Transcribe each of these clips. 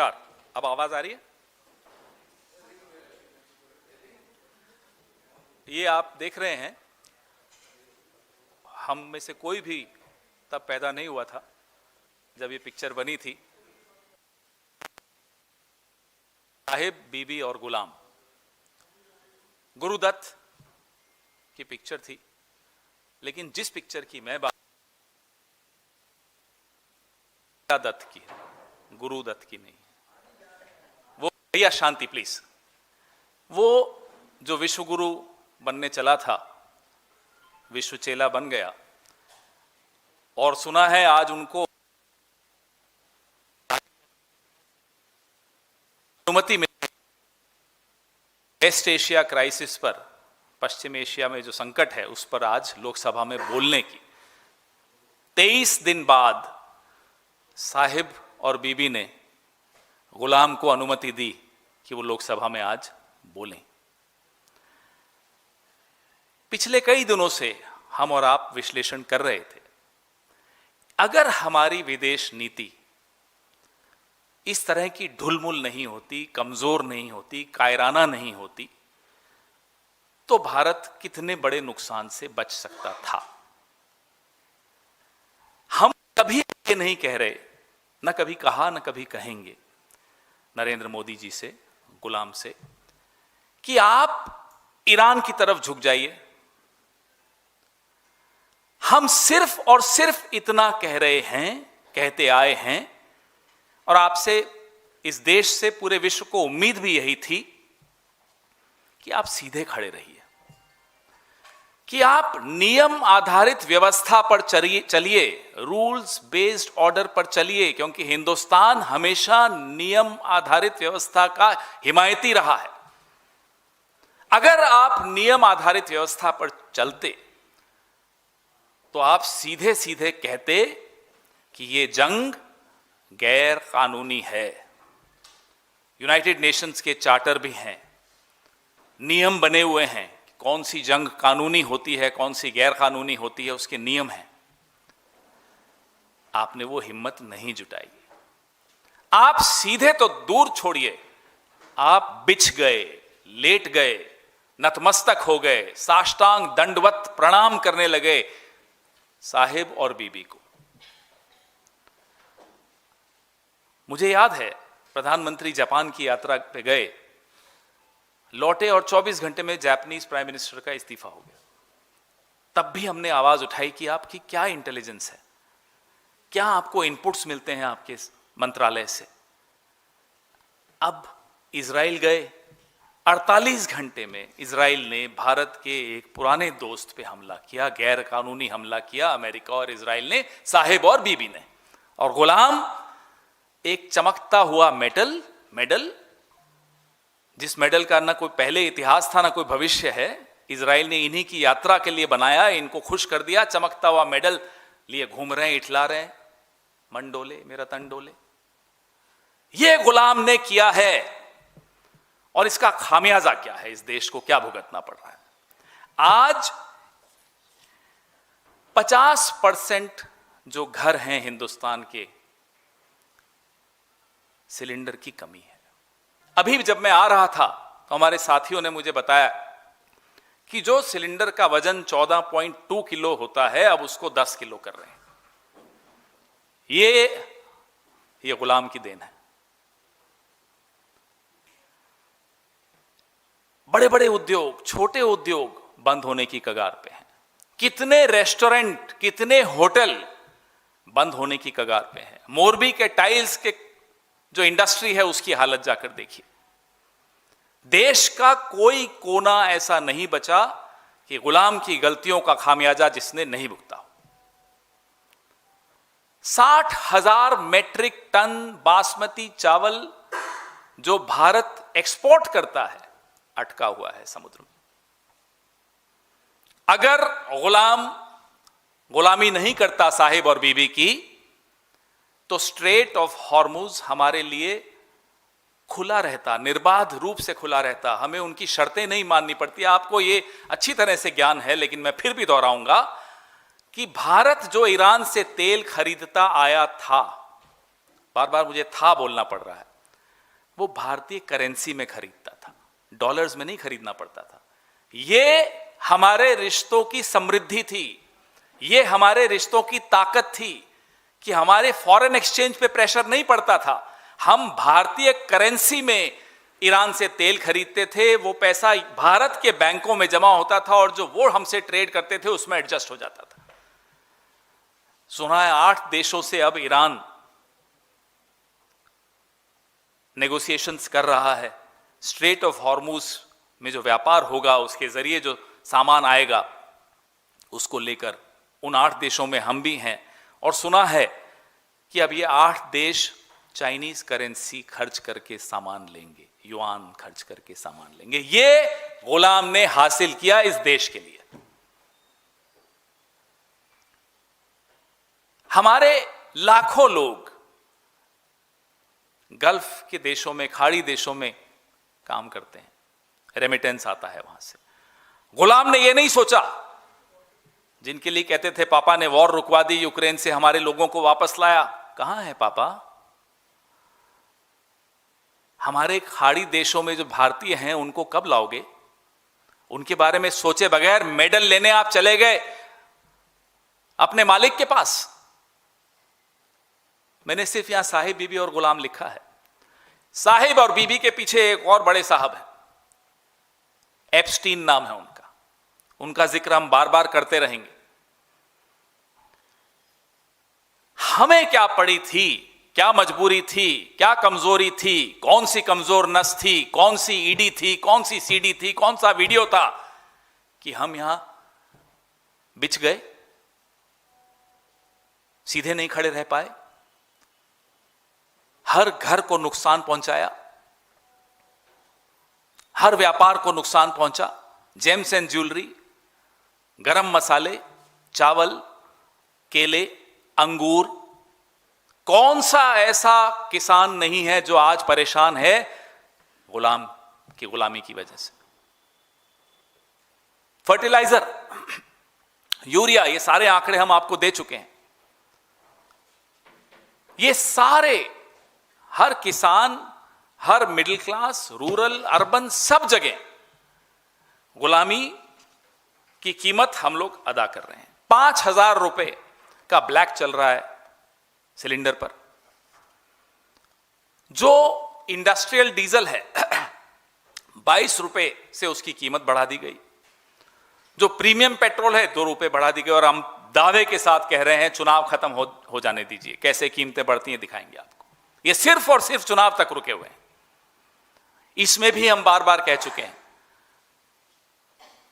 अब आवाज आ रही है? ये आप देख रहे हैं, हम में से कोई भी तब पैदा नहीं हुआ था जब ये पिक्चर बनी थी। साहिब, बीबी और गुलाम, गुरुदत्त की पिक्चर थी। लेकिन जिस पिक्चर की मैं बात दत्त की है, गुरुदत्त की नहीं। वो भैया शांति प्लीज। वो जो विश्व गुरु बनने चला था, विश्व चेला बन गया, और सुना है आज उनको अनुमति मिली वेस्ट एशिया क्राइसिस पर, पश्चिम एशिया में जो संकट है उस पर आज लोकसभा में बोलने की। 23 दिन बाद साहिब और बीबी ने गुलाम को अनुमति दी कि वो लोकसभा में आज बोलें। पिछले कई दिनों से हम और आप विश्लेषण कर रहे थे, अगर हमारी विदेश नीति इस तरह की ढुलमुल नहीं होती, कमजोर नहीं होती, कायराना नहीं होती, तो भारत कितने बड़े नुकसान से बच सकता था। हम कभी ये नहीं कह रहे, न कभी कहा, न कभी कहेंगे नरेंद्र मोदी जी से, गुलाम से, कि आप ईरान की तरफ झुक जाइए। हम सिर्फ और सिर्फ इतना कह रहे हैं, कहते आए हैं, और आपसे, इस देश से, पूरे विश्व को उम्मीद भी यही थी कि आप सीधे खड़े रहिए, कि आप नियम आधारित व्यवस्था पर चलिए, रूल्स बेस्ड ऑर्डर पर चलिए, क्योंकि हिंदुस्तान हमेशा नियम आधारित व्यवस्था का हिमायती रहा है। अगर आप नियम आधारित व्यवस्था पर चलते तो आप सीधे सीधे कहते कि ये जंग गैर कानूनी है। यूनाइटेड नेशंस के चार्टर भी हैं, नियम बने हुए हैं, कौन सी जंग कानूनी होती है, कौन सी गैर कानूनी होती है, उसके नियम हैं। आपने वो हिम्मत नहीं जुटाई। आप सीधे तो दूर छोड़िए, आप बिछ गए, लेट गए, नतमस्तक हो गए, साष्टांग दंडवत प्रणाम करने लगे साहिब और बीबी को। मुझे याद है, प्रधानमंत्री जापान की यात्रा पे गए, लौटे और 24 घंटे में जापानीज प्राइम मिनिस्टर का इस्तीफा हो गया। तब भी हमने आवाज उठाई कि आपकी क्या इंटेलिजेंस है, क्या आपको इनपुट्स मिलते हैं आपके मंत्रालय से। अब इजराइल गए, 48 घंटे में इजराइल ने भारत के एक पुराने दोस्त पे हमला किया, गैर कानूनी हमला किया। अमेरिका और इजराइल ने, साहिब और बीबी ने। और गुलाम एक चमकता हुआ मेडल, जिस मेडल का ना कोई पहले इतिहास था, ना कोई भविष्य है, इजराइल ने इन्हीं की यात्रा के लिए बनाया, इनको खुश कर दिया। चमकता हुआ मेडल लिए घूम रहे हैं, इठला रहे हैं, मन डोले मेरा तन डोले। ये गुलाम ने किया है, और इसका खामियाजा क्या है, इस देश को क्या भुगतना पड़ रहा है। आज 50% जो घर हैं हिंदुस्तान के, सिलेंडर की कमी है। अभी जब मैं आ रहा था तो हमारे साथियों ने मुझे बताया कि जो सिलेंडर का वजन 14.2 किलो होता है, अब उसको 10 किलो कर रहे हैं। ये गुलाम की देन है। बड़े बड़े उद्योग, छोटे उद्योग बंद होने की कगार पे हैं। कितने रेस्टोरेंट, कितने होटल बंद होने की कगार पे हैं। मोरबी के टाइल्स के जो इंडस्ट्री है, उसकी हालत जाकर देखिए। देश का कोई कोना ऐसा नहीं बचा कि गुलाम की गलतियों का खामियाजा जिसने नहीं भुगता हो। 60,000 मेट्रिक टन बासमती चावल जो भारत एक्सपोर्ट करता है, अटका हुआ है समुद्र में। अगर गुलामी नहीं करता साहिब और बीबी की, तो स्ट्रेट ऑफ हॉर्मुज हमारे लिए खुला रहता, निर्बाध रूप से खुला रहता। हमें उनकी शर्तें नहीं माननी पड़ती। आपको ये अच्छी तरह से ज्ञान है, लेकिन मैं फिर भी दोहराऊंगा कि भारत जो ईरान से तेल खरीदता आया था, बार बार मुझे था बोलना पड़ रहा है, वो भारतीय करेंसी में खरीदता था, डॉलर्स में नहीं खरीदना पड़ता था। ये हमारे रिश्तों की समृद्धि थी, ये हमारे रिश्तों की ताकत थी कि हमारे फॉरेन एक्सचेंज पे प्रेशर नहीं पड़ता था। हम भारतीय करेंसी में ईरान से तेल खरीदते थे, वो पैसा भारत के बैंकों में जमा होता था और जो वो हमसे ट्रेड करते थे उसमें एडजस्ट हो जाता था। सुना है 8 देशों से अब ईरान नेगोशिएशंस कर रहा है। स्ट्रेट ऑफ हॉर्मुज में जो व्यापार होगा, उसके जरिए जो सामान आएगा, उसको लेकर उन 8 देशों में हम भी हैं। और सुना है कि अब ये 8 देश चाइनीज करेंसी खर्च करके सामान लेंगे, युआन खर्च करके सामान लेंगे। ये गुलाम ने हासिल किया इस देश के लिए। हमारे लाखों लोग गल्फ के देशों में, खाड़ी देशों में काम करते हैं, रेमिटेंस आता है वहां से। गुलाम ने यह नहीं सोचा, जिनके लिए कहते थे पापा ने वॉर रुकवा दी, यूक्रेन से हमारे लोगों को वापस लाया, कहां है पापा? हमारे खाड़ी देशों में जो भारतीय हैं उनको कब लाओगे? उनके बारे में सोचे बगैर मेडल लेने आप चले गए अपने मालिक के पास। मैंने सिर्फ यहां साहिब, बीबी और गुलाम लिखा है। साहिब और बीबी के पीछे एक और बड़े साहब हैं, एप्स्टीन नाम है उनका, उनका जिक्र हम बार बार करते रहेंगे। हमें क्या पड़ी थी, क्या मजबूरी थी, क्या कमजोरी थी, कौन सी कमजोर नस थी, कौन सी ईडी थी, कौन सी सीडी थी, कौन सा वीडियो था कि हम यहां बिछ गए, सीधे नहीं खड़े रह पाए, हर घर को नुकसान पहुंचाया, हर व्यापार को नुकसान पहुंचा। जेम्स एंड ज्वेलरी, गरम मसाले, चावल, केले, अंगूर, कौन सा ऐसा किसान नहीं है जो आज परेशान है गुलाम की गुलामी की वजह से। फर्टिलाइजर, यूरिया, ये सारे आंकड़े हम आपको दे चुके हैं। ये सारे, हर किसान, हर मिडिल क्लास, रूरल, अर्बन, सब जगह गुलामी की कीमत हम लोग अदा कर रहे हैं। 5,000 रुपए का ब्लैक चल रहा है सिलेंडर पर। जो इंडस्ट्रियल डीजल है 22 रुपए से उसकी कीमत बढ़ा दी गई। जो प्रीमियम पेट्रोल है 2 रुपए बढ़ा दी गई। और हम दावे के साथ कह रहे हैं चुनाव खत्म हो जाने दीजिए, कैसे कीमतें बढ़ती हैं दिखाएंगे आपको। ये सिर्फ और सिर्फ चुनाव तक रुके हुए हैं। इसमें भी हम बार बार कह चुके हैं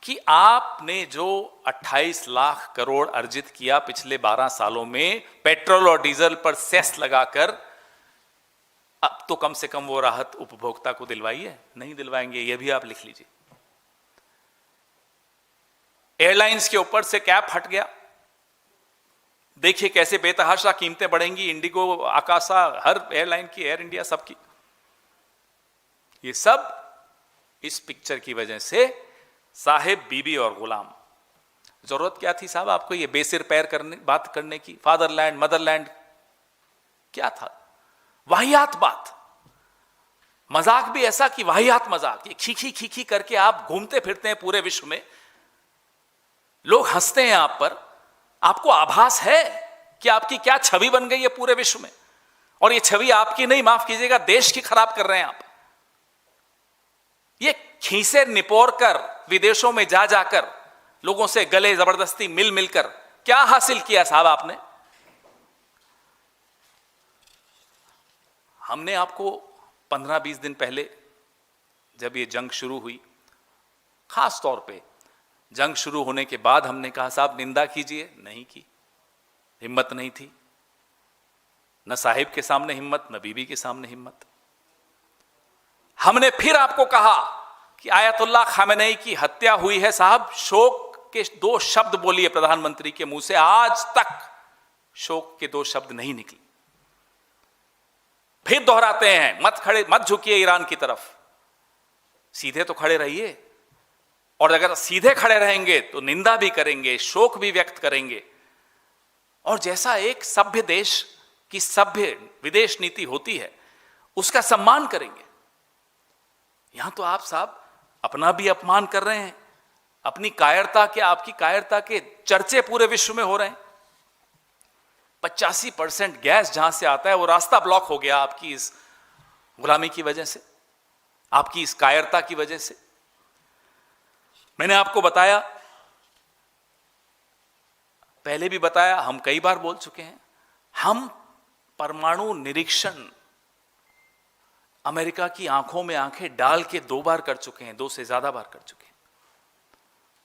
कि आपने जो 28 लाख करोड़ अर्जित किया पिछले 12 सालों में पेट्रोल और डीजल पर सेस लगाकर, अब तो कम से कम वो राहत उपभोक्ता को दिलवाइए। नहीं दिलवाएंगे, ये भी आप लिख लीजिए। एयरलाइंस के ऊपर से कैप हट गया, देखिए कैसे बेतहाशा कीमतें बढ़ेंगी। इंडिगो, आकाशा, हर एयरलाइन की, एयर इंडिया, सबकी। ये सब इस पिक्चर की वजह से साहिब, बीबी और गुलाम। जरूरत क्या थी साहब आपको ये बेसिर पैर बात करने की? फादरलैंड, मदरलैंड, क्या था? वाहियात बात, मजाक भी ऐसा कि वाहियात मजाक। ये खीखी खीखी करके आप घूमते फिरते हैं पूरे विश्व में, लोग हंसते हैं आप पर। आपको आभास है कि आपकी क्या छवि बन गई है पूरे विश्व में? और ये छवि आपकी नहीं, माफ कीजिएगा, देश की खराब कर रहे हैं आप। ये खीसे निपोर कर विदेशों में जा जाकर लोगों से गले जबरदस्ती मिल मिलकर क्या हासिल किया साहब आपने? हमने आपको 15-20 दिन पहले जब ये जंग शुरू हुई, खास तौर पे जंग शुरू होने के बाद हमने कहा साहब निंदा कीजिए, नहीं की, हिम्मत नहीं थी। न साहिब के सामने हिम्मत, न बीबी के सामने हिम्मत। हमने फिर आपको कहा कि आयतुल्लाह खामेनेई की हत्या हुई है साहब, शोक के 2 शब्द बोलिए प्रधानमंत्री के मुंह से। आज तक शोक के 2 शब्द नहीं निकले। फिर दोहराते हैं, मत झुकिए ईरान की तरफ, सीधे तो खड़े रहिए। और अगर सीधे खड़े रहेंगे तो निंदा भी करेंगे, शोक भी व्यक्त करेंगे। और जैसा एक सभ्य देश की सभ्य विदेश नीति होती है, उसका सम्मान करेंगे। यहां तो आप साहब अपना भी अपमान कर रहे हैं, अपनी कायरता के, आपकी कायरता के चर्चे पूरे विश्व में हो रहे हैं। 85% गैस जहां से आता है वो रास्ता ब्लॉक हो गया आपकी इस गुलामी की वजह से, आपकी इस कायरता की वजह से। मैंने आपको बताया, पहले भी बताया, हम कई बार बोल चुके हैं, हम परमाणु निरीक्षण अमेरिका की आंखों में आंखें डाल के 2 बार कर चुके हैं, 2 से ज्यादा बार कर चुके हैं।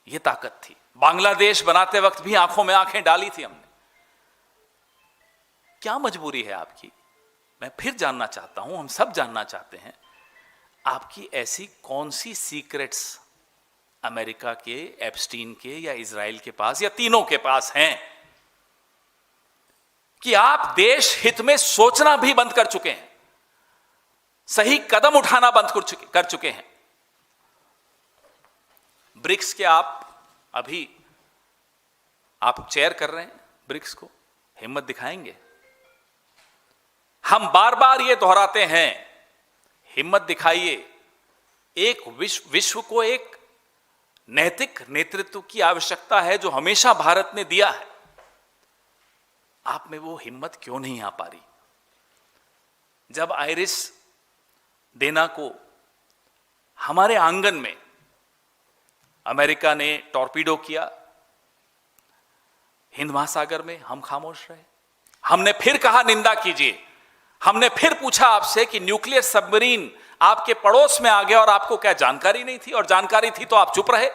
यह ताकत थी। बांग्लादेश बनाते वक्त भी आंखों में आंखें डाली थी हमने। क्या मजबूरी है आपकी? मैं फिर जानना चाहता हूं, हम सब जानना चाहते हैं, आपकी ऐसी कौन सी सीक्रेट्स अमेरिका के, एप्स्टीन के या इजराइल के पास या तीनों के पास हैं कि आप देश हित में सोचना भी बंद कर चुके हैं, सही कदम उठाना बंद कर चुके हैं। ब्रिक्स के अभी आप चेयर कर रहे हैं ब्रिक्स को, हिम्मत दिखाएंगे? हम बार बार ये दोहराते हैं, हिम्मत दिखाइए। एक विश्व को एक नैतिक नेतृत्व की आवश्यकता है जो हमेशा भारत ने दिया है। आप में वो हिम्मत क्यों नहीं आ पा रही? जब आइरिस डेना को हमारे आंगन में अमेरिका ने टॉर्पीडो किया हिंद महासागर में, हम खामोश रहे। हमने फिर कहा निंदा कीजिए, हमने फिर पूछा आपसे कि न्यूक्लियर सबमरीन आपके पड़ोस में आ गया और आपको क्या जानकारी नहीं थी? और जानकारी थी तो आप चुप रहे।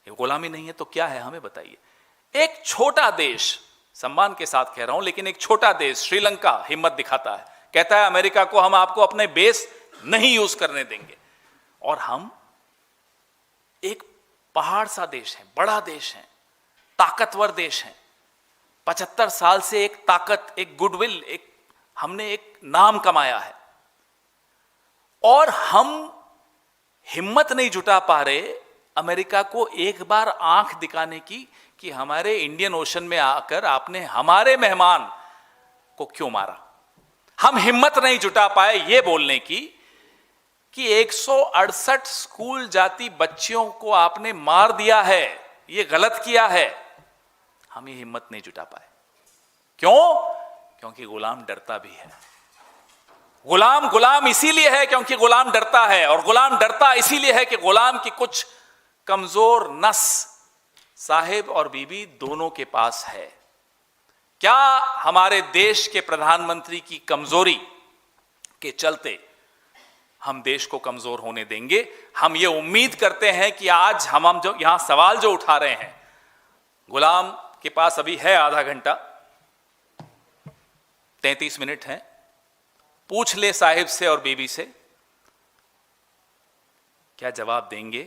ये गुलामी नहीं है तो क्या है, हमें बताइए। एक छोटा देश, सम्मान के साथ कह रहा हूं, लेकिन एक छोटा देश श्रीलंका हिम्मत दिखाता है, कहता है अमेरिका को हम आपको अपने बेस नहीं यूज करने देंगे। और हम एक पहाड़ सा देश है, बड़ा देश है, ताकतवर देश है, 75 साल से एक ताकत, एक गुडविल, हमने एक नाम कमाया है, और हम हिम्मत नहीं जुटा पा रहे अमेरिका को एक बार आंख दिखाने की कि हमारे इंडियन ओशन में आकर आपने हमारे मेहमान को क्यों मारा। हम हिम्मत नहीं जुटा पाए ये बोलने की कि 168 स्कूल जाती बच्चियों को आपने मार दिया है, ये गलत किया है। हम ये हिम्मत नहीं जुटा पाए। क्यों? क्योंकि गुलाम डरता भी है। गुलाम इसीलिए है क्योंकि गुलाम डरता है, और गुलाम डरता इसीलिए है कि गुलाम की कुछ कमजोर नस साहिब और बीबी दोनों के पास है। क्या हमारे देश के प्रधानमंत्री की कमजोरी के चलते हम देश को कमजोर होने देंगे? हम ये उम्मीद करते हैं कि आज हम जो यहां सवाल जो उठा रहे हैं, गुलाम के पास अभी है आधा घंटा, 33 मिनट है, पूछ ले साहिब से और बीबी से, क्या जवाब देंगे?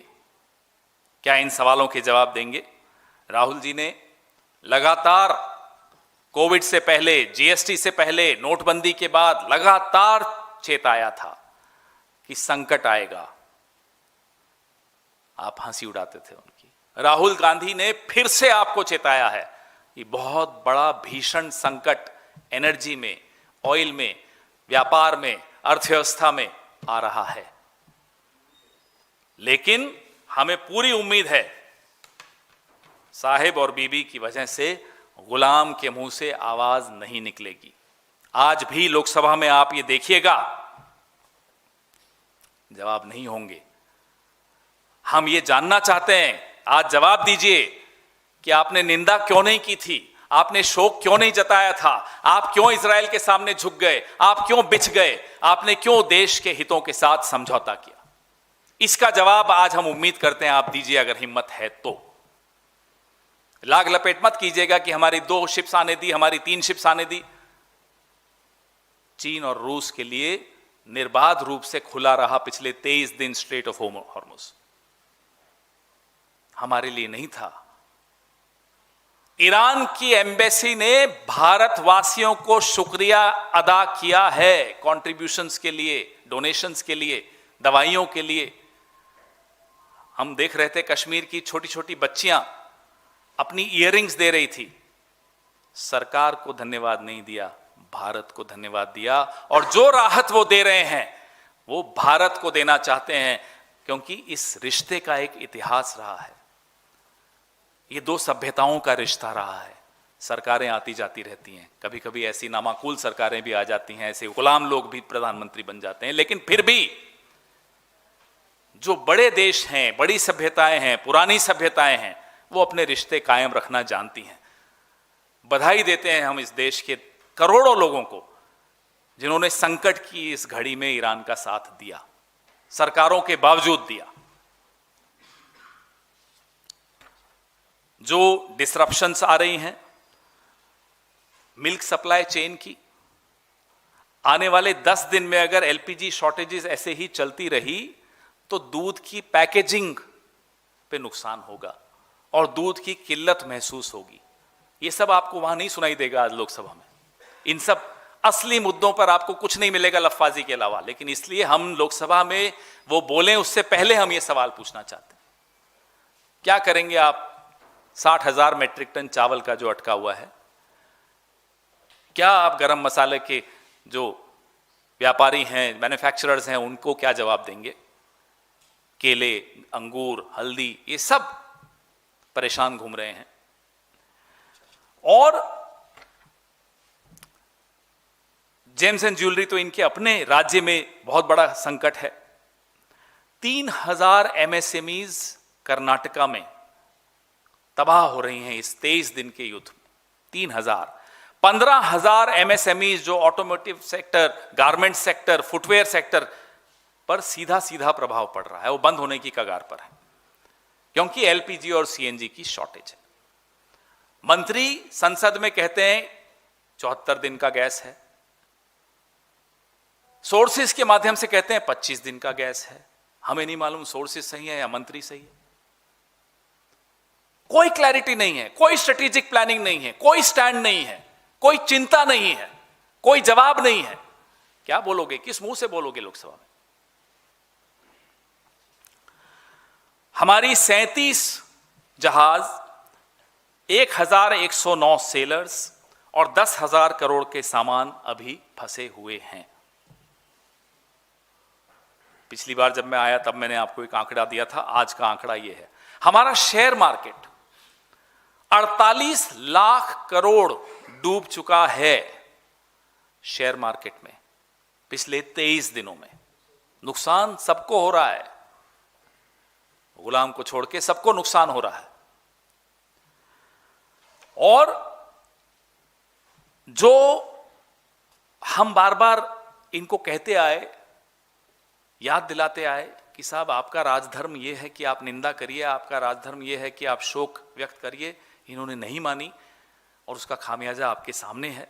क्या इन सवालों के जवाब देंगे? राहुल जी ने लगातार कोविड से पहले, जीएसटी से पहले, नोटबंदी के बाद लगातार चेताया था कि संकट आएगा। आप हंसी उड़ाते थे उनकी। राहुल गांधी ने फिर से आपको चेताया है कि बहुत बड़ा भीषण संकट एनर्जी में, ऑयल में, व्यापार में, अर्थव्यवस्था में आ रहा है। लेकिन हमें पूरी उम्मीद है साहिब और बीबी की वजह से गुलाम के मुंह से आवाज नहीं निकलेगी। आज भी लोकसभा में आप ये देखिएगा, जवाब नहीं होंगे। हम ये जानना चाहते हैं, आज जवाब दीजिए कि आपने निंदा क्यों नहीं की थी, आपने शोक क्यों नहीं जताया था, आप क्यों इजराइल के सामने झुक गए, आप क्यों बिछ गए, आपने क्यों देश के हितों के साथ समझौता किया? इसका जवाब आज हम उम्मीद करते हैं आप दीजिए, अगर हिम्मत है तो। लाग लपेट मत कीजिएगा कि हमारी 2 शिप्स आने दी, हमारी 3 शिप्स आने दी। चीन और रूस के लिए निर्बाध रूप से खुला रहा पिछले 23 दिन स्ट्रेट ऑफ हॉर्मुज, हमारे लिए नहीं था। ईरान की एम्बेसी ने भारतवासियों को शुक्रिया अदा किया है, कंट्रीब्यूशंस के लिए, डोनेशंस के लिए, दवाइयों के लिए। हम देख रहे थे कश्मीर की छोटी छोटी बच्चियां अपनी इयररिंग्स दे रही थी। सरकार को धन्यवाद नहीं दिया, भारत को धन्यवाद दिया। और जो राहत वो दे रहे हैं वो भारत को देना चाहते हैं, क्योंकि इस रिश्ते का एक इतिहास रहा है। ये दो सभ्यताओं का रिश्ता रहा है। सरकारें आती जाती रहती हैं, कभी कभी ऐसी नामाकूल सरकारें भी आ जाती हैं, ऐसे गुलाम लोग भी प्रधानमंत्री बन जाते हैं, लेकिन फिर भी जो बड़े देश हैं, बड़ी सभ्यताएं हैं, पुरानी सभ्यताएं हैं, वो अपने रिश्ते कायम रखना जानती हैं। बधाई देते हैं हम इस देश के करोड़ों लोगों को जिन्होंने संकट की इस घड़ी में ईरान का साथ दिया, सरकारों के बावजूद दिया। जो डिसरप्शंस आ रही हैं मिल्क सप्लाई चेन की, आने वाले 10 दिन में अगर एलपीजी शॉर्टेजेस ऐसे ही चलती रही तो दूध की पैकेजिंग पे नुकसान होगा और दूध की किल्लत महसूस होगी। ये सब आपको वहां नहीं सुनाई देगा आज लोकसभा में। इन सब असली मुद्दों पर आपको कुछ नहीं मिलेगा लफाजी के अलावा, लेकिन इसलिए हम लोकसभा में वो बोलें उससे पहले हम ये सवाल पूछना चाहते हैं, क्या करेंगे आप 60,000 मेट्रिक टन चावल का जो अटका हुआ है? क्या आप गरम मसाले के जो व्यापारी हैं, मैन्युफैक्चरर्स हैं, उनको क्या जवाब देंगे? केले, अंगूर, हल्दी, ये सब परेशान घूम रहे हैं। और जेम्स एंड ज्वेलरी तो इनके अपने राज्य में बहुत बड़ा संकट है। 3,000 एमएसएमईज कर्नाटका में तबाह हो रही हैं इस 23 दिन के युद्ध में। 3,000, 15,000 एमएसएमईज जो automotive sector, garment sector, footwear sector पर सीधा सीधा प्रभाव पड़ रहा है, वो बंद होने की कगार पर है, क्योंकि एलपीजी और सीएनजी की शॉर्टेज है। मंत्री संसद में कहते हैं 74 दिन का गैस है, सोर्सेस के माध्यम से कहते हैं 25 दिन का गैस है। हमें नहीं मालूम सोर्सेस सही है या मंत्री सही है। कोई क्लैरिटी नहीं है, कोई स्ट्रेटेजिक प्लानिंग नहीं है, कोई स्टैंड नहीं है, कोई चिंता नहीं है, कोई जवाब नहीं है। क्या बोलोगे, किस मुंह से बोलोगे लोकसभा में? हमारी 37 जहाज, 1,109 सेलर्स और 10,000 करोड़ के सामान अभी फंसे हुए हैं। पिछली बार जब मैं आया तब मैंने आपको एक आंकड़ा दिया था, आज का आंकड़ा यह है। हमारा शेयर मार्केट 48 लाख करोड़ डूब चुका है शेयर मार्केट में पिछले 23 दिनों में। नुकसान सबको हो रहा है, गुलाम को छोड़ के सबको नुकसान हो रहा है। और जो हम बार बार इनको कहते आए, याद दिलाते आए कि साहब आपका राजधर्म यह है कि आप निंदा करिए, आपका राजधर्म यह है कि आप शोक व्यक्त करिए, इन्होंने नहीं मानी और उसका खामियाजा आपके सामने है,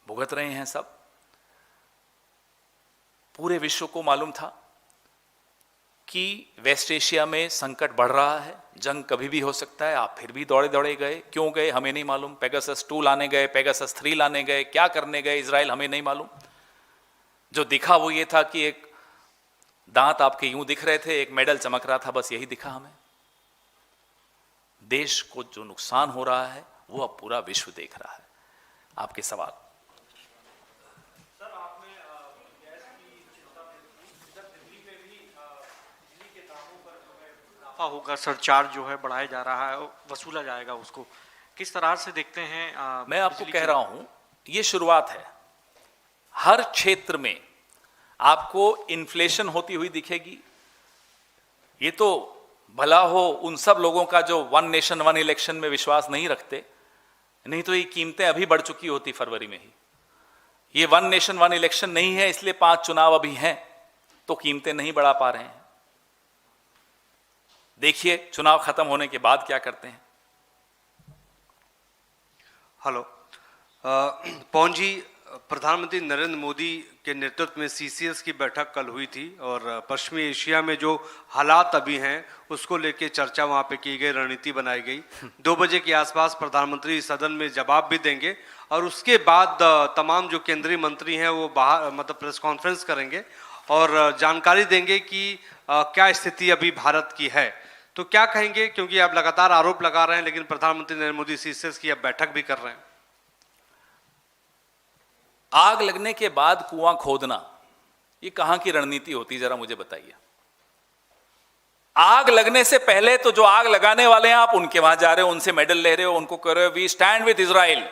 भुगत रहे हैं सब। पूरे विश्व को मालूम था कि वेस्ट एशिया में संकट बढ़ रहा है, जंग कभी भी हो सकता है, आप फिर भी दौड़े दौड़े गए। क्यों गए हमें नहीं मालूम। पेगासस 2 लाने गए, पेगासस 3 लाने गए, क्या करने गए इजराइल हमें नहीं मालूम। जो दिखा वो ये था कि एक दांत आपके यूं दिख रहे थे, एक मेडल चमक रहा था, बस यही दिखा हमें। देश को जो नुकसान हो रहा है वो अब पूरा विश्व देख रहा है। आपके सवाल। सर, आपने गैस की चिंता दिल्ली में भी बिजली के दामों पर जो है इजाफा होगा, सरचार्ज जो है बढ़ाया जा रहा है, वसूला जाएगा, उसको किस तरह से देखते हैं? मैं आपको कह रहा हूं, ये शुरुआत है। हर क्षेत्र में आपको इन्फ्लेशन होती हुई दिखेगी। ये तो भला हो उन सब लोगों का जो 1 नेशन 1 इलेक्शन में विश्वास नहीं रखते, नहीं तो ये कीमतें अभी बढ़ चुकी होती फरवरी में ही। ये 1 नेशन 1 इलेक्शन नहीं है, इसलिए 5 चुनाव अभी हैं तो कीमतें नहीं बढ़ा पा रहे हैं। देखिए चुनाव खत्म होने के बाद क्या करते हैं। हेलो पवन जी, प्रधानमंत्री नरेंद्र मोदी के नेतृत्व में सीसीएस की बैठक कल हुई थी और पश्चिमी एशिया में जो हालात अभी हैं उसको लेके चर्चा वहाँ पे की गई, रणनीति बनाई गई। 2 बजे के आसपास प्रधानमंत्री सदन में जवाब भी देंगे और उसके बाद तमाम जो केंद्रीय मंत्री हैं वो बाहर मतलब प्रेस कॉन्फ्रेंस करेंगे और जानकारी देंगे कि क्या स्थिति अभी भारत की है। तो क्या कहेंगे, क्योंकि आप लगातार आरोप लगा रहे हैं लेकिन प्रधानमंत्री नरेंद्र मोदी सीसीएस की अब बैठक भी कर रहे हैं। आग लगने के बाद कुआं खोदना ये कहां की रणनीति होती, जरा मुझे बताइए। आग लगने से पहले तो जो आग लगाने वाले हैं आप उनके वहां जा रहे हो, उनसे मेडल ले रहे हो, उनको कह रहे हो वी स्टैंड विद इजराइल।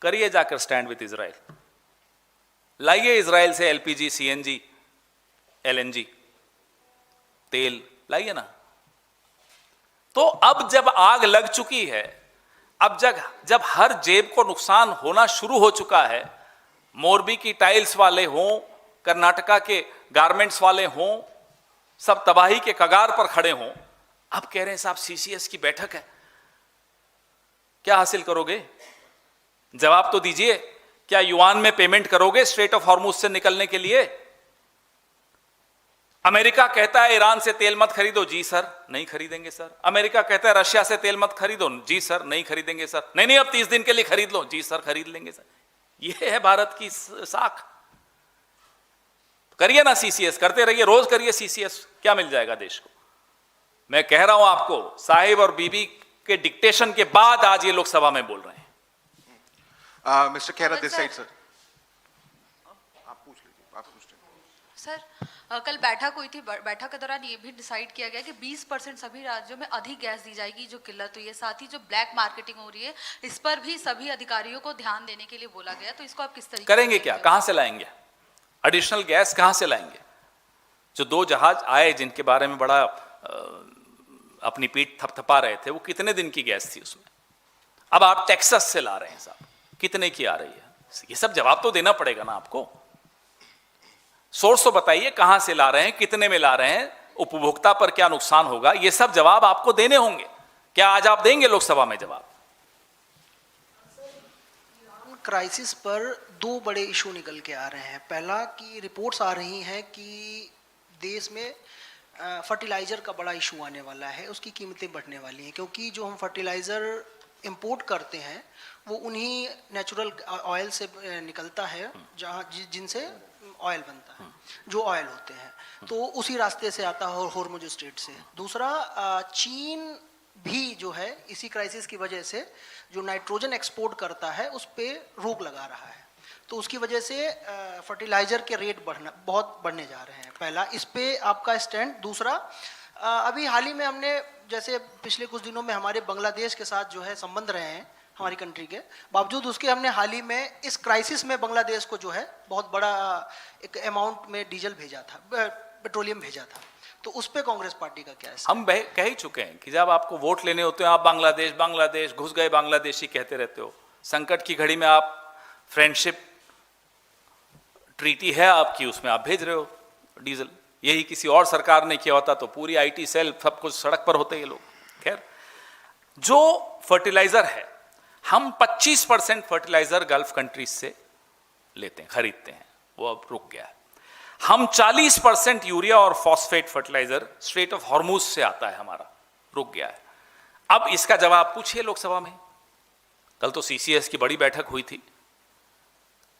करिए जाकर स्टैंड विद इजराइल, लाइए इजराइल से एलपीजी, सीएनजी, एलएनजी तेल लाइए ना। तो अब जब आग लग चुकी है, अब जब हर जेब को नुकसान होना शुरू हो चुका है, मोरबी की टाइल्स वाले हों, कर्नाटका के गारमेंट्स वाले हों, सब तबाही के कगार पर खड़े हों, अब कह रहे हैं साहब सीसीएस की बैठक है, क्या हासिल करोगे? जवाब तो दीजिए। क्या युआन में पेमेंट करोगे स्ट्रेट ऑफ हॉर्मुज से निकलने के लिए? अमेरिका कहता है ईरान से तेल मत खरीदो, जी सर नहीं खरीदेंगे सर। अमेरिका कहता है रशिया से तेल मत खरीदो, जी सर नहीं खरीदेंगे सर। नहीं अब 30 दिन के लिए खरीद लो, जी सर खरीद लेंगे सर। यह है भारत की साख। करिए ना सीसीएस, करते रहिए, रोज करिए सीसीएस, क्या मिल जाएगा देश को? मैं कह रहा हूं आपको, साहिब और बीबी के डिक्टेशन के बाद आज ये लोकसभा में बोल रहे हैं। Mister Khera this side sir, आप पूछ लीजिए, आप पूछ लीजिए। सर कल बैठक हुई थी, बैठक के दौरान ये भी डिसाइड किया गया कि 20% सभी राज्यों में अधिक गैस दी जाएगी जो किल्लत हुई है। साथ ही जो ब्लैक मार्केटिंग हो रही है इस पर भी सभी अधिकारियों को ध्यान देने के लिए बोला गया। तो इसको आप किस तरीके करेंगे? क्या, कहां से लाएंगे एडिशनल गैस? कहां से लाएंगे? जो 2 जहाज आए जिनके बारे में बड़ा अपनी पीठ थपथपा रहे थे, वो कितने दिन की गैस थी उसमें? अब आप टेक्सास से ला रहे हैं साहब, कितने की आ रही है? ये सब जवाब तो देना पड़ेगा ना आपको। सोर्स तो बताइए, कहां से ला रहे हैं, कितने में ला रहे हैं, उपभोक्ता पर क्या नुकसान होगा, ये सब जवाब आपको देने होंगे। क्या आज आप देंगे लोकसभा में जवाब? क्राइसिस पर 2 बड़े इशू निकल के आ रहे हैं। पहला कि रिपोर्ट्स आ रही हैं कि देश में फर्टिलाइज़र का बड़ा इशू आने वाला है, उसकी कीमतें बढ़ने वाली हैं, क्योंकि जो हम फर्टिलाइज़र इंपोर्ट करते हैं वो उन्हीं नेचुरल ऑयल से निकलता है जहाँ जिनसे ऑयल बनता है, जो ऑयल होते हैं, तो उसी रास्ते से आता है हॉर्मुज स्ट्रेट से। दूसरा, चीन भी जो है इसी क्राइसिस की वजह से जो नाइट्रोजन एक्सपोर्ट करता है उस पर रोक लगा रहा है, तो उसकी वजह से फर्टिलाइज़र के रेट बहुत बढ़ने जा रहे हैं। पहला, इस पे आपका स्टैंड। दूसरा, अभी हाल ही में हमने, जैसे पिछले कुछ दिनों में हमारे बांग्लादेश के साथ जो है संबंध रहे हैं हमारी कंट्री के, बावजूद उसके हमने हाल ही में इस क्राइसिस में बांग्लादेश को जो है बहुत बड़ा एक अमाउंट में डीजल भेजा था, पेट्रोलियम भेजा था। तो उस पे कांग्रेस पार्टी का क्या है? हम कह ही चुके हैं कि जब आपको वोट लेने होते हैं आप बांग्लादेश बांग्लादेश घुस गए बांग्लादेशी कहते रहते हो। संकट की घड़ी में आप फ्रेंडशिप ट्रीटी है आपकी, उसमें आप भेज रहे हो डीजल। यही किसी और सरकार ने किया होता तो पूरी आईटी सेल सब कुछ सड़क पर होते ये लोग। खैर, जो फर्टिलाइजर है, हम 25% फर्टिलाइजर गल्फ कंट्रीज से लेते हैं, खरीदते हैं, वो अब रुक गया है। हम 40% यूरिया और phosphate fertiliser strait of Hormuz से आता है हमारा, रुक गया है। अब इसका जवाब पूछिए लोकसभा में। कल तो सीसीएस की बड़ी बैठक हुई थी,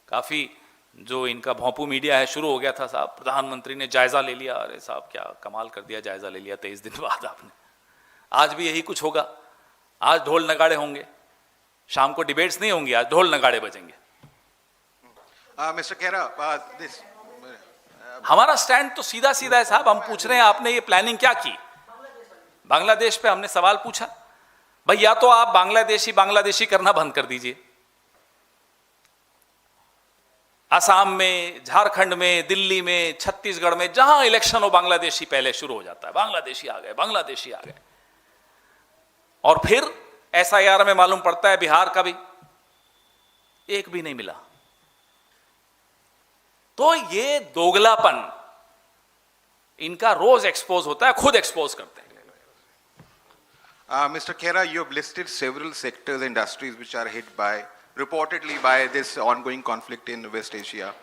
काफी जो इनका भोंपू मीडिया है शुरू हो गया था साहब, प्रधानमंत्री ने जायजा ले लिया। अरे साहब क्या कमाल कर दिया, जायजा ले लिया 23 दिन बाद आपने। आज भी यही कुछ होगा, आज ढोल नगाड़े होंगे, शाम को डिबेट्स नहीं होंगी, आज ढोल नगाड़े बजेंगे। मिस्टर खेरा, दिस हमारा स्टैंड तो सीधा सीधा है साहब। हम पूछ रहे हैं आपने ये प्लानिंग क्या की? बांग्लादेश पे हमने सवाल पूछा, भाई या तो आप बांग्लादेशी करना बंद कर दीजिए। असम में, झारखंड में, दिल्ली में, छत्तीसगढ़ में, जहां इलेक्शन हो बांग्लादेशी पहले शुरू हो जाता है, बांग्लादेशी आ गए, बांग्लादेशी आ गए। और फिर एसआईआर में मालूम पड़ता है बिहार का भी एक भी नहीं मिला। तो ये दोगलापन इनका रोज एक्सपोज होता है, खुद एक्सपोज करते हैं। Mr. Khera, you have listed several sectors, industries which are hit reportedly by this ongoing conflict in West Asia.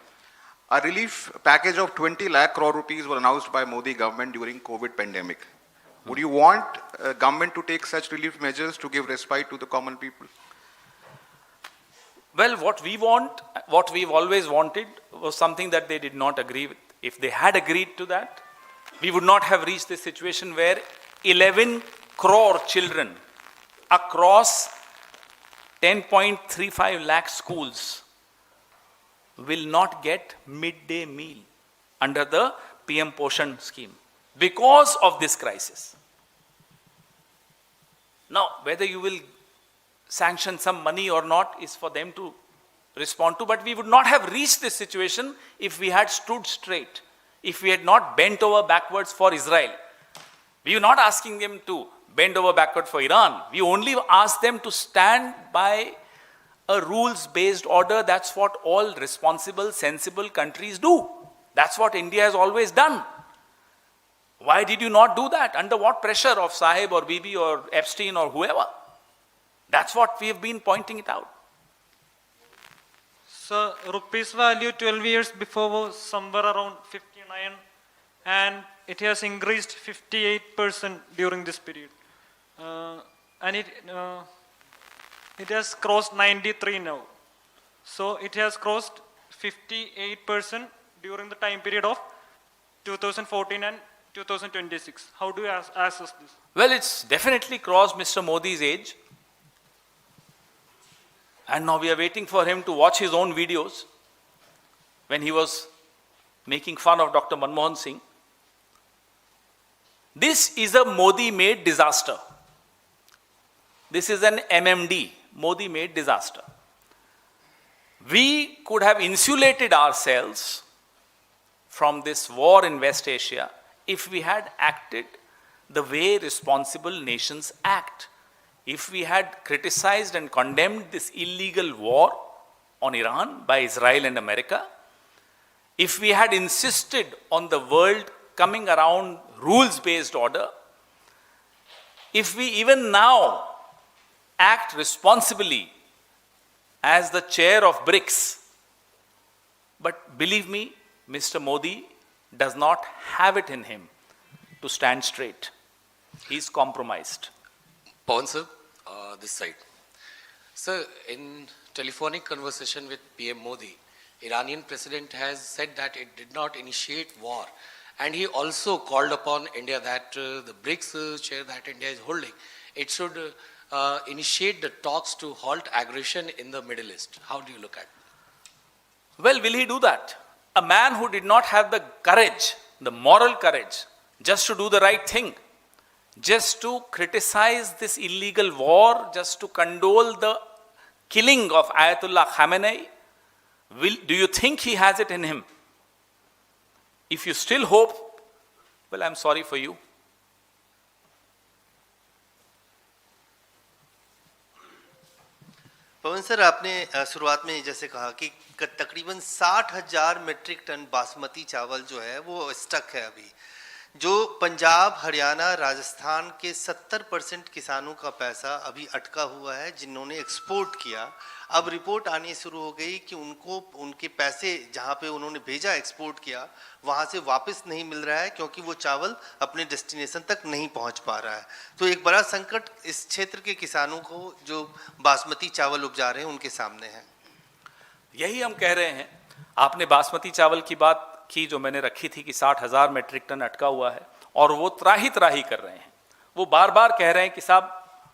A relief package of 20 lakh crore rupees was announced by Modi government during COVID pandemic. Would you want government to take such relief measures to give respite to the common people? Well, what we've always wanted was something that they did not agree with. If they had agreed to that, we would not have reached this situation where 11 crore children across 10.35 lakh schools will not get midday meal. under the PM Poshan scheme because of this crisis. Now, whether you will sanction some money or not is for them to respond to, but we would not have reached this situation if we had stood straight, if we had not bent over backwards for Israel. We were not asking them to bend over backward for Iran. We only asked them to stand by a rules-based order. That's what all responsible, sensible countries do. That's what India has always done. Why did you not do that? Under what pressure of Sahib or Bibi or Epstein or whoever? That's what we have been pointing it out. So rupees value 12 years before was somewhere around 59 and it has increased 58% during this period. And it has crossed 93 now. So it has crossed 58% during the time period of 2014 and 2026. How do you assess this? Well, it's definitely crossed Mr. Modi's age. And now we are waiting for him to watch his own videos when he was making fun of Dr. Manmohan Singh. This is a Modi-made disaster. This is an MMD, Modi-made disaster. We could have insulated ourselves from this war in West Asia if we had acted the way responsible nations act. If we had criticized and condemned this illegal war on Iran by Israel and America, if we had insisted on the world coming around rules-based order, if we even now act responsibly as the chair of BRICS, but believe me, Mr. Modi does not have it in him to stand straight. He's compromised. Pawan sir, this side. Sir, in telephonic conversation with PM Modi, Iranian president has said that it did not initiate war. And he also called upon India that the BRICS chair that India is holding, it should initiate the talks to halt aggression in the Middle East. How do you look at it? Well, will he do that? A man who did not have the courage, the moral courage, just to do the right thing, just to criticize this illegal war, just to condole the killing of Ayatollah Khamenei, do you think he has it in him? If you still hope, well, I'm sorry for you. Pawan sir, आपने शुरुआत में जैसे कहा कि तकरीबन 60,000 metric ton basmati चावल जो है वो स्टक है अभी, जो पंजाब, हरियाणा, राजस्थान के 70% किसानों का पैसा अभी अटका हुआ है जिन्होंने एक्सपोर्ट किया। अब रिपोर्ट आनी शुरू हो गई कि उनको उनके पैसे जहां पे उन्होंने भेजा एक्सपोर्ट किया वहां से वापस नहीं मिल रहा है क्योंकि वो चावल अपने डेस्टिनेशन तक नहीं पहुंच पा रहा है। तो एक बड़ा संकट इस क्षेत्र के किसानों को जो बासमती चावल उपजा रहे हैं उनके सामने है। यही हम कह रहे हैं। आपने बासमती चावल की बात की जो मैंने रखी थी कि 60,000 मीट्रिक टन अटका हुआ है और वो त्राही त्राही कर रहे हैं। वो बार बार कह रहे हैं कि साहब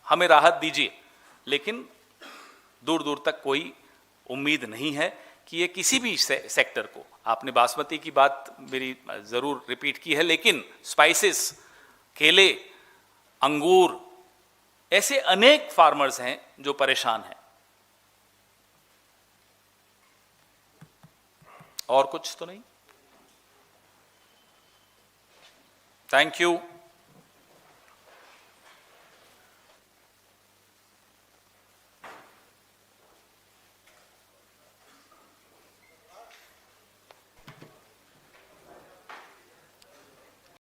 हमें राहत दीजिए, लेकिन दूर दूर तक कोई उम्मीद नहीं है कि ये किसी भी सेक्टर को, आपने बासमती की बात मेरी ज़रूर रिपीट की है, लेकिन स्पाइसेस, केले, अंगूर, ऐसे अनेक फार्मर्स हैं जो परेशान हैं। और कुछ तो नहीं। Thank you.